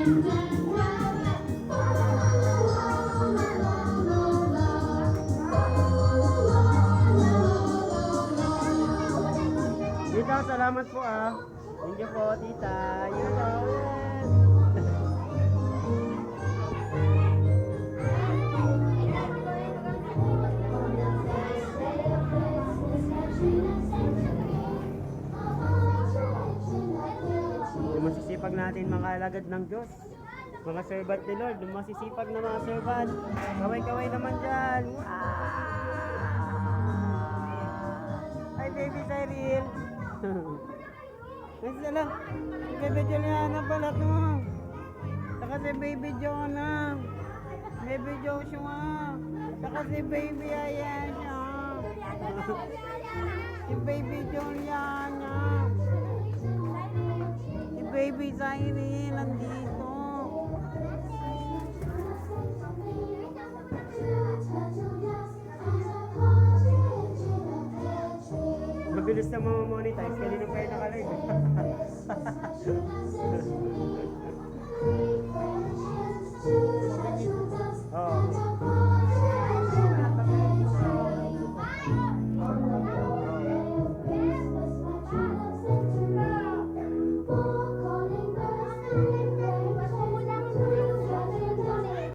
Tita, salamat po ah. Thank you po, tita. You know masisipag natin mga alagad ng Diyos. Mga servant ni Lord, masisipag na mga servant. Kaway-kaway naman dyan. Wow! Hi baby Cyril. Kasi lang, si baby Juliana pala to. Saka si baby Jonah. Baby Joshua. Saka si baby Ayan siya. Si baby Juliana. Si baby Cyril nandito. Mabilis na monetize, kanina pa yung nakalive.